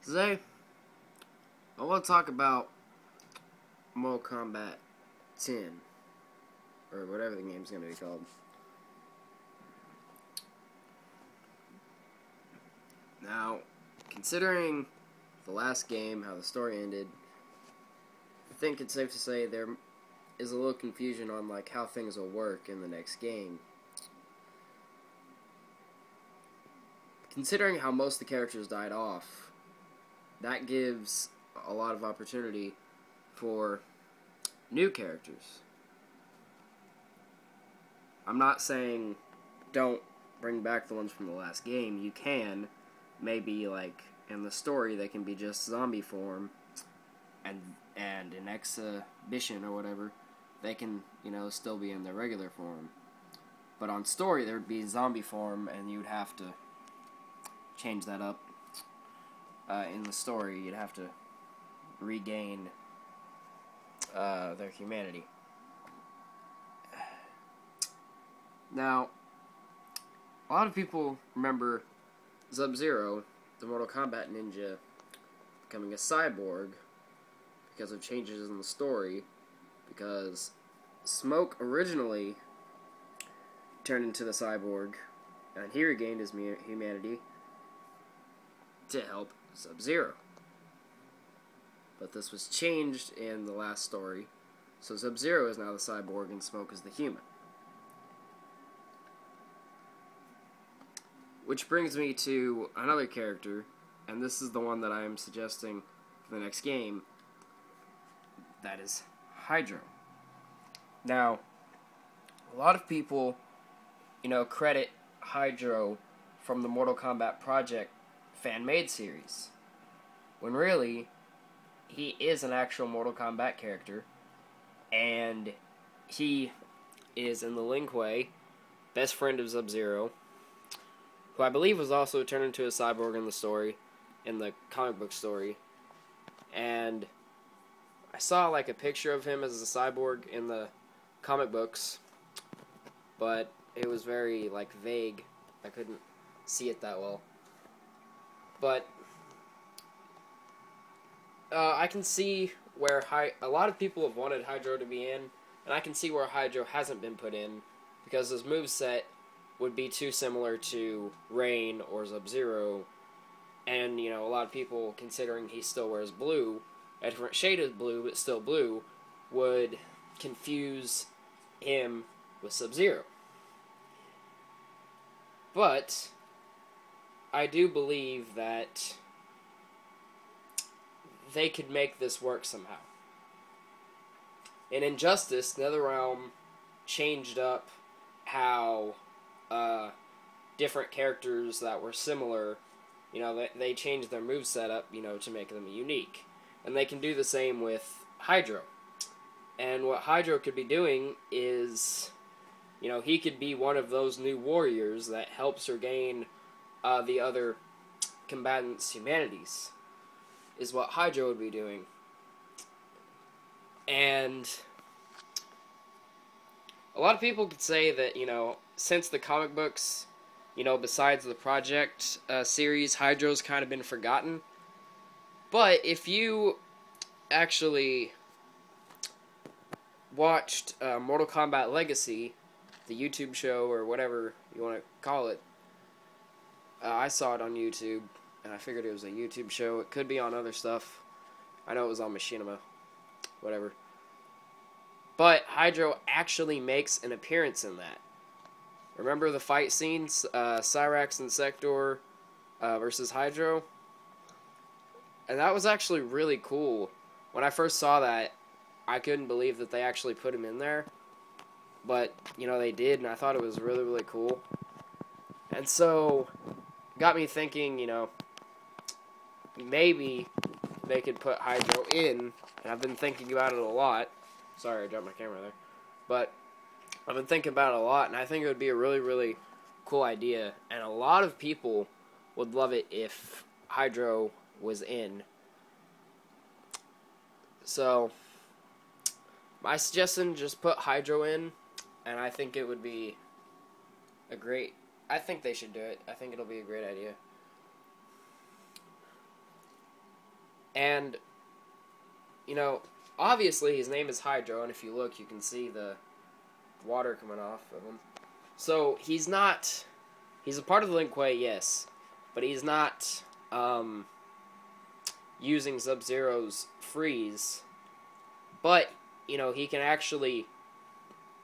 Today, I want to talk about Mortal Kombat 10, or whatever the game's going to be called. Now, considering the last game, how the story ended, I think it's safe to say there is a little confusion on like how things will work in the next game. Considering how most of the characters died off, that gives a lot of opportunity for new characters. I'm not saying don't bring back the ones from the last game. You can. Maybe, like, in the story, they can be just zombie form, and in exhibition or whatever, they can, still be in their regular form. But on story, there would be zombie form, and you'd have to change that up. In the story, you'd have to regain their humanity. Now, a lot of people remember Sub-Zero, the Mortal Kombat ninja, becoming a cyborg because of changes in the story, because Smoke originally turned into the cyborg, and he regained his humanity to help Sub-Zero. But this was changed in the last story, so Sub-Zero is now the cyborg and Smoke is the human. Which brings me to another character, and this is the one that I am suggesting for the next game. That is Hydro. Now, a lot of people, credit Hydro from the Mortal Kombat Project fan-made series, when really, he is an actual Mortal Kombat character, and he is in the Lin Kuei, best friend of Sub-Zero, who I believe was also turned into a cyborg in the story, in the comic book story. And I saw like a picture of him as a cyborg in the comic books, but it was very like vague. I couldn't see it that well. But I can see where a lot of people have wanted Hydro to be in, and I can see where Hydro hasn't been put in, because his moveset would be too similar to Rain or Sub-Zero, and, a lot of people, considering he still wears blue, a different shade of blue, but still blue, would confuse him with Sub-Zero. But I do believe that they could make this work somehow. In Injustice, NetherRealm changed up how different characters that were similar, they changed their move setup, to make them unique. And they can do the same with Hydro. And what Hydro could be doing is, he could be one of those new warriors that helps regain the other combatants' humanities, is what Hydro would be doing. And a lot of people could say that, since the comic books, besides the Project series, Hydro's kind of been forgotten. But if you actually watched Mortal Kombat Legacy, the YouTube show, or whatever you want to call it, I saw it on YouTube, and I figured it was a YouTube show. It could be on other stuff. I know it was on Machinima. Whatever. But Hydro actually makes an appearance in that. Remember the fight scenes? Cyrax and Sector versus Hydro? And that was actually really cool. When I first saw that, I couldn't believe that they actually put him in there. But, they did, and I thought it was really, really cool. And so, got me thinking, maybe they could put Hydro in, and I've been thinking about it a lot. Sorry, I dropped my camera there. But I've been thinking about it a lot, and I think it would be a really, really cool idea. And a lot of people would love it if Hydro was in. So, my suggestion, just put Hydro in, and I think it would be I think they should do it. I think it'll be a great idea. And, you know, obviously his name is Hydro, and if you look, you can see the water coming off of him. So, he's not... He's a part of the Lin Kuei, yes, but he's not using Sub-Zero's freeze. But, you know, he can actually...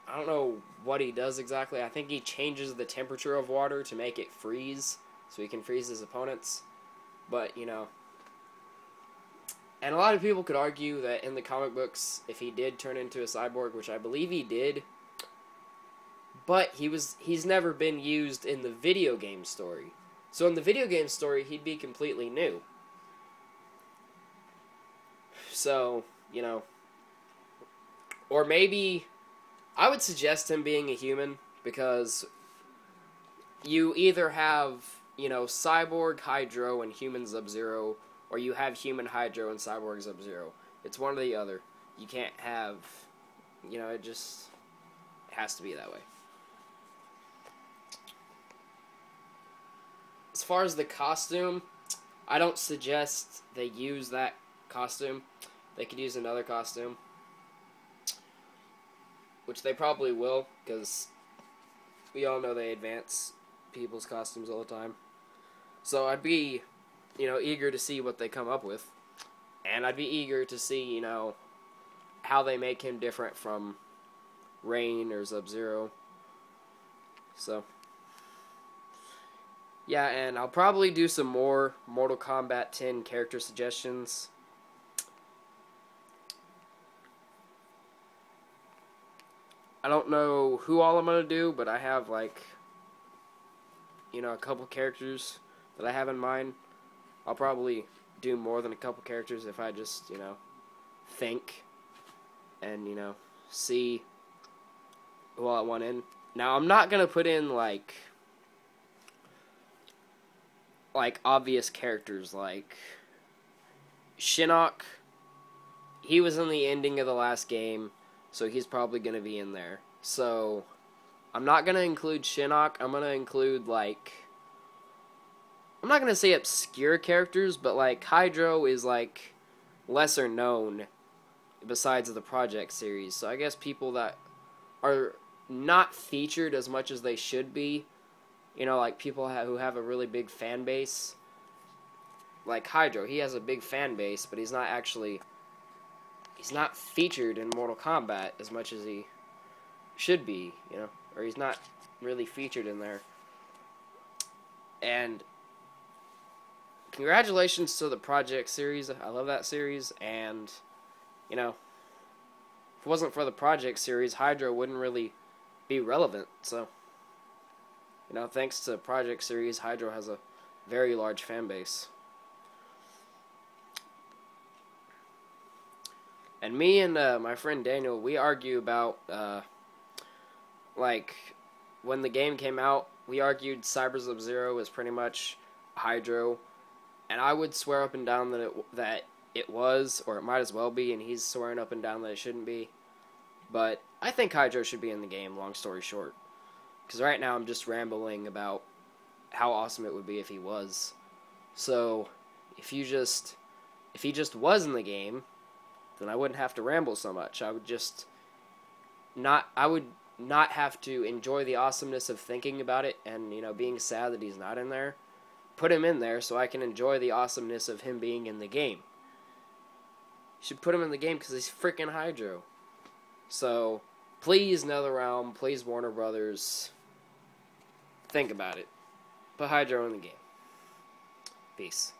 I don't know what he does exactly. I think he changes the temperature of water to make it freeze, so he can freeze his opponents. But, you know... And a lot of people could argue that in the comic books, if he did turn into a cyborg, which I believe he did, but he's never been used in the video game story. So in the video game story, he'd be completely new. So, you know... Or maybe... I would suggest him being a human, because you either have, you know, Cyborg Hydro and Human Sub-Zero, or you have Human Hydro and Cyborg Sub-Zero. It's one or the other. You can't have, you know, it just has to be that way. As far as the costume, I don't suggest they use that costume. They could use another costume. Which they probably will, because we all know they advance people's costumes all the time. So I'd be, you know, eager to see what they come up with. And I'd be eager to see, you know, how they make him different from Rain or Sub-Zero. So, yeah, and I'll probably do some more Mortal Kombat 10 character suggestions. I don't know who all I'm going to do, but I have, like, you know, a couple characters that I have in mind. I'll probably do more than a couple characters if I just, you know, think and, you know, see who all I want in. Now, I'm not going to put in, like, obvious characters, like Shinnok. He was in the ending of the last game, so he's probably going to be in there. So, I'm not going to include Shinnok. I'm going to include, like... I'm not going to say obscure characters, but, like, Hydro is, like, lesser known besides the Project series. So, I guess people that are not featured as much as they should be, you know, like, people who have a really big fan base. Like Hydro, he has a big fan base, but he's not actually... He's not featured in Mortal Kombat as much as he should be, you know, or he's not really featured in there. And congratulations to the Project series. I love that series, and, you know, if it wasn't for the Project series, Hydro wouldn't really be relevant. So, you know, thanks to Project series, Hydro has a very large fan base. And me and my friend Daniel, we argue about, like, when the game came out, we argued Cyber Sub-Zero was pretty much Hydro, and I would swear up and down that it was, or it might as well be, and he's swearing up and down that it shouldn't be. But I think Hydro should be in the game, long story short. Because right now I'm just rambling about how awesome it would be if he was. So, if he just was in the game, then I wouldn't have to ramble so much. I would not have to enjoy the awesomeness of thinking about it and, you know, being sad that he's not in there. Put him in there so I can enjoy the awesomeness of him being in the game. You should put him in the game because he's freaking Hydro. So, please, NetherRealm, please, Warner Brothers, think about it. Put Hydro in the game. Peace.